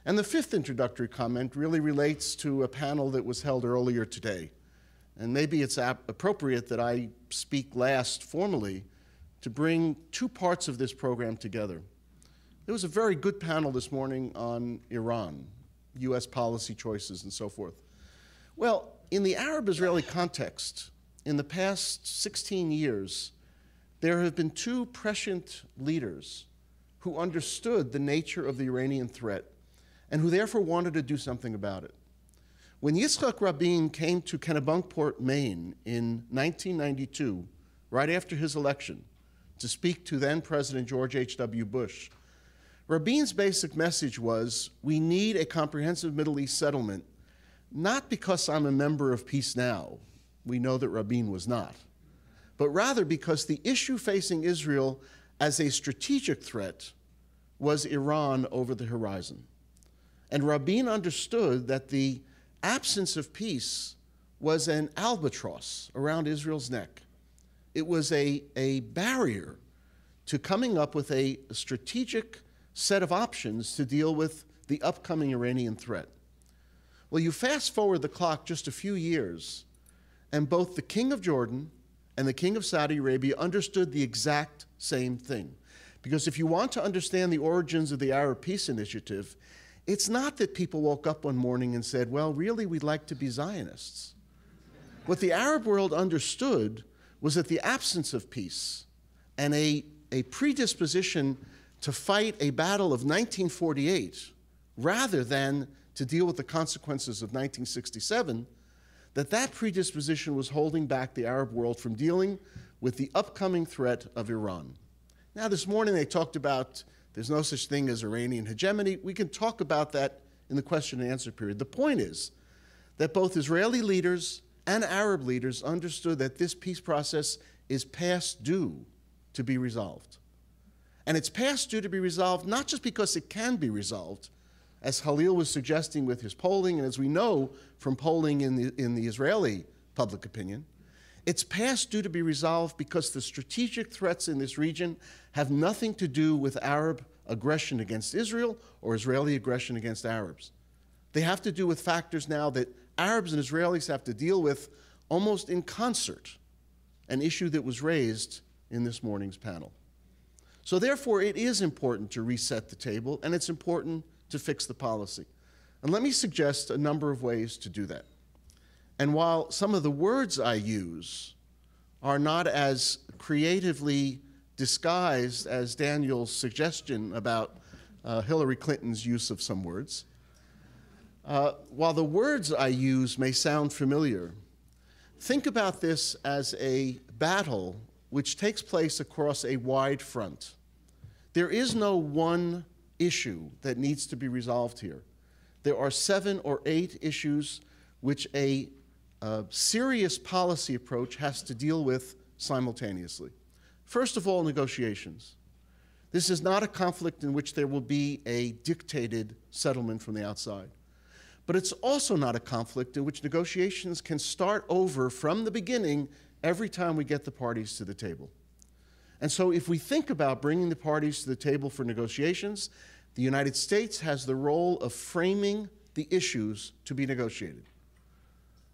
And the fifth introductory comment really relates to a panel that was held earlier today. And maybe it's appropriate that I speak last formally to bring two parts of this program together. There was a very good panel this morning on Iran, US policy choices and so forth. Well, in the Arab-Israeli context, in the past 16 years, there have been two prescient leaders who understood the nature of the Iranian threat and who therefore wanted to do something about it. When Yitzhak Rabin came to Kennebunkport, Maine in 1992, right after his election, to speak to then President George H.W. Bush, Rabin's basic message was, we need a comprehensive Middle East settlement, not because I'm a member of Peace Now, we know that Rabin was not, but rather because the issue facing Israel as a strategic threat was Iran over the horizon. And Rabin understood that the absence of peace was an albatross around Israel's neck. It was a barrier to coming up with a strategic set of options to deal with the upcoming Iranian threat. Well, you fast forward the clock just a few years, and both the King of Jordan and the King of Saudi Arabia understood the exact same thing. Because if you want to understand the origins of the Arab Peace Initiative, it's not that people woke up one morning and said, well, really, we'd like to be Zionists. What the Arab world understood was that the absence of peace and a predisposition to fight a battle of 1948 rather than to deal with the consequences of 1967, that predisposition was holding back the Arab world from dealing with the upcoming threat of Iran. Now, this morning they talked about there's no such thing as Iranian hegemony. We can talk about that in the question and answer period. The point is that both Israeli leaders and Arab leaders understood that this peace process is past due to be resolved. And it's past due to be resolved not just because it can be resolved, as Khalil was suggesting with his polling, and as we know from polling in the Israeli public opinion, it's past due to be resolved because the strategic threats in this region have nothing to do with Arab aggression against Israel or Israeli aggression against Arabs. They have to do with factors now that Arabs and Israelis have to deal with almost in concert, an issue that was raised in this morning's panel. So therefore, it is important to reset the table, and it's important to fix the policy. And let me suggest a number of ways to do that. And while some of the words I use are not as creatively disguised as Daniel's suggestion about Hillary Clinton's use of some words, while the words I use may sound familiar, think about this as a battle which takes place across a wide front. There is no one issue that needs to be resolved here. There are 7 or 8 issues which a serious policy approach has to deal with simultaneously. First of all, negotiations. This is not a conflict in which there will be a dictated settlement from the outside. But it's also not a conflict in which negotiations can start over from the beginning every time we get the parties to the table. And so if we think about bringing the parties to the table for negotiations, the United States has the role of framing the issues to be negotiated,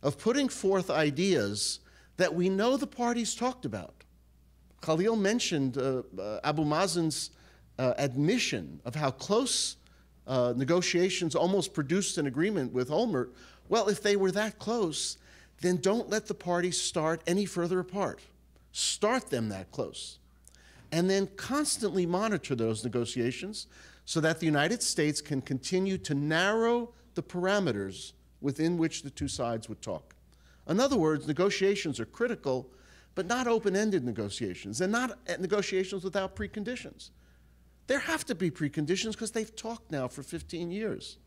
of putting forth ideas that we know the parties talked about. Khalil mentioned Abu Mazen's admission of how close negotiations almost produced an agreement with Olmert. Well, if they were that close, then don't let the parties start any further apart. Start them that close. And then constantly monitor those negotiations so that the United States can continue to narrow the parameters within which the two sides would talk. In other words, negotiations are critical, but not open-ended negotiations, and not negotiations without preconditions. There have to be preconditions because they've talked now for 15 years,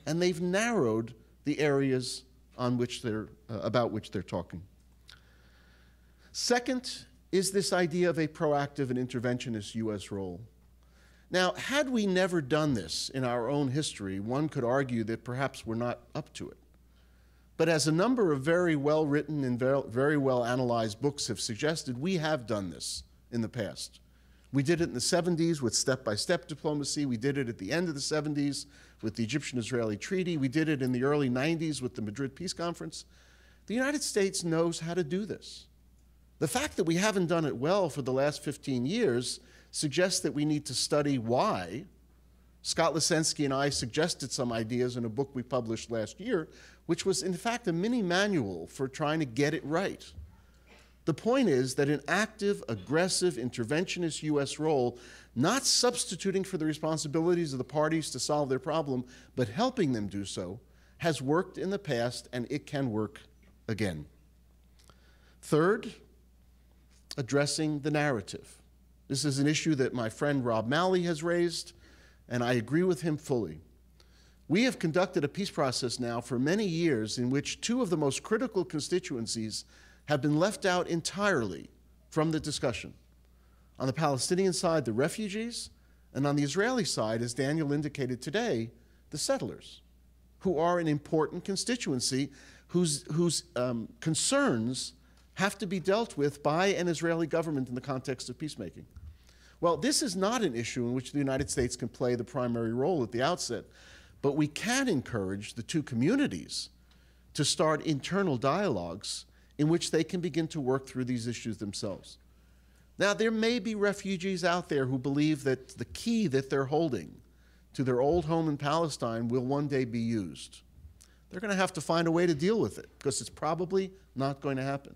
and they've narrowed the areas on which about which they're talking. Second is this idea of a proactive and interventionist U.S. role. Now, had we never done this in our own history, one could argue that perhaps we're not up to it. But as a number of very well-written and very well-analyzed books have suggested, we have done this in the past. We did it in the 70s with step-by-step diplomacy. We did it at the end of the 70s with the Egyptian-Israeli treaty. We did it in the early 90s with the Madrid Peace Conference. The United States knows how to do this. The fact that we haven't done it well for the last 15 years suggests that we need to study why. Scott Lisenski and I suggested some ideas in a book we published last year, which was in fact a mini manual for trying to get it right. The point is that an active, aggressive, interventionist U.S. role, not substituting for the responsibilities of the parties to solve their problem, but helping them do so, has worked in the past and it can work again. Third, addressing the narrative. This is an issue that my friend Rob Malley has raised, and I agree with him fully. We have conducted a peace process now for many years in which two of the most critical constituencies have been left out entirely from the discussion. On the Palestinian side, the refugees, and on the Israeli side, as Daniel indicated today, the settlers, who are an important constituency whose concerns have to be dealt with by an Israeli government in the context of peacemaking. Well, this is not an issue in which the United States can play the primary role at the outset, but we can encourage the two communities to start internal dialogues in which they can begin to work through these issues themselves. Now, there may be refugees out there who believe that the key that they're holding to their old home in Palestine will one day be used. They're going to have to find a way to deal with it because it's probably not going to happen.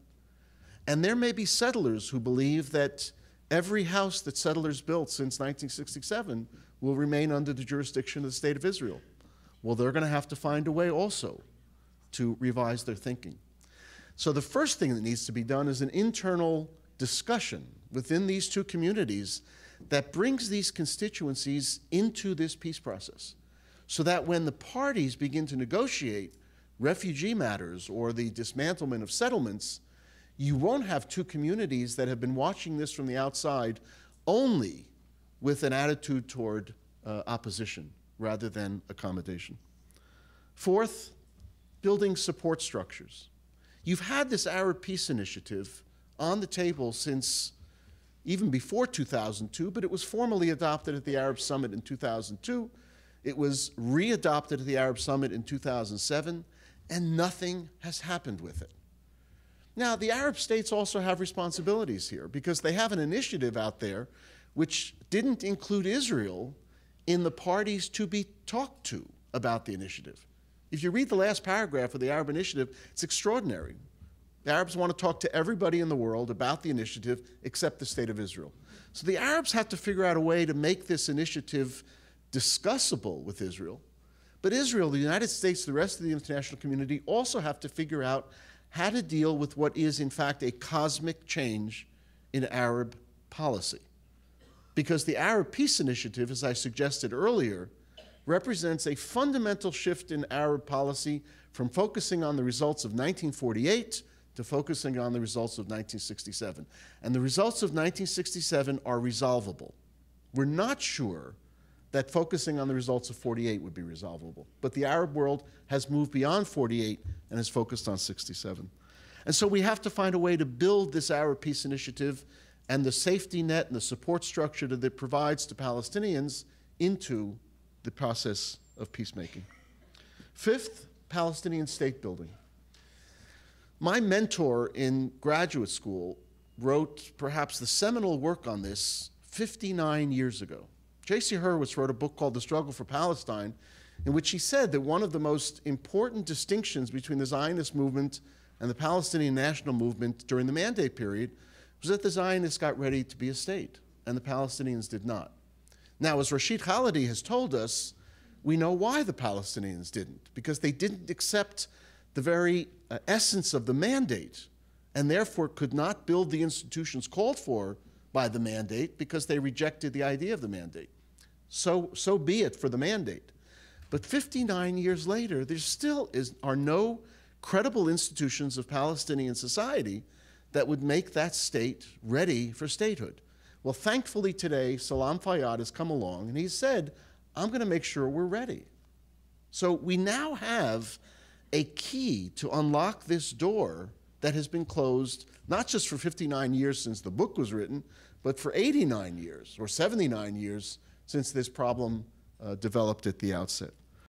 And there may be settlers who believe that every house that settlers built since 1967 will remain under the jurisdiction of the State of Israel. Well, they're going to have to find a way also to revise their thinking. So the first thing that needs to be done is an internal discussion within these two communities that brings these constituencies into this peace process, so that when the parties begin to negotiate refugee matters or the dismantlement of settlements, you won't have two communities that have been watching this from the outside only with an attitude toward opposition rather than accommodation. Fourth, building support structures. You've had this Arab Peace Initiative on the table since even before 2002, but it was formally adopted at the Arab Summit in 2002. It was readopted at the Arab Summit in 2007, and nothing has happened with it. Now, the Arab states also have responsibilities here because they have an initiative out there which didn't include Israel in the parties to be talked to about the initiative. If you read the last paragraph of the Arab initiative, it's extraordinary. The Arabs want to talk to everybody in the world about the initiative except the State of Israel. So the Arabs had to figure out a way to make this initiative discussable with Israel. But Israel, the United States, the rest of the international community also have to figure out how to deal with what is, in fact, a cosmic change in Arab policy. Because the Arab Peace Initiative, as I suggested earlier, represents a fundamental shift in Arab policy from focusing on the results of 1948 to focusing on the results of 1967. And the results of 1967 are resolvable. We're not sure that focusing on the results of 48 would be resolvable. But the Arab world has moved beyond 48 and has focused on 67. And so we have to find a way to build this Arab Peace Initiative and the safety net and the support structure that it provides to Palestinians into the process of peacemaking. Fifth, Palestinian state building. My mentor in graduate school wrote perhaps the seminal work on this 59 years ago. J.C. Hurwitz wrote a book called The Struggle for Palestine, in which he said that one of the most important distinctions between the Zionist movement and the Palestinian national movement during the Mandate period was that the Zionists got ready to be a state, and the Palestinians did not. Now, as Rashid Khalidi has told us, we know why the Palestinians didn't, because they didn't accept the very essence of the mandate, and therefore could not build the institutions called for by the mandate because they rejected the idea of the mandate. So be it for the mandate. But 59 years later, there still are no credible institutions of Palestinian society that would make that state ready for statehood. Well, thankfully today, Salam Fayyad has come along and he said, I'm going to make sure we're ready. So we now have a key to unlock this door that has been closed, not just for 59 years since the book was written, but for 89 years or 79 years since this problem developed at the outset.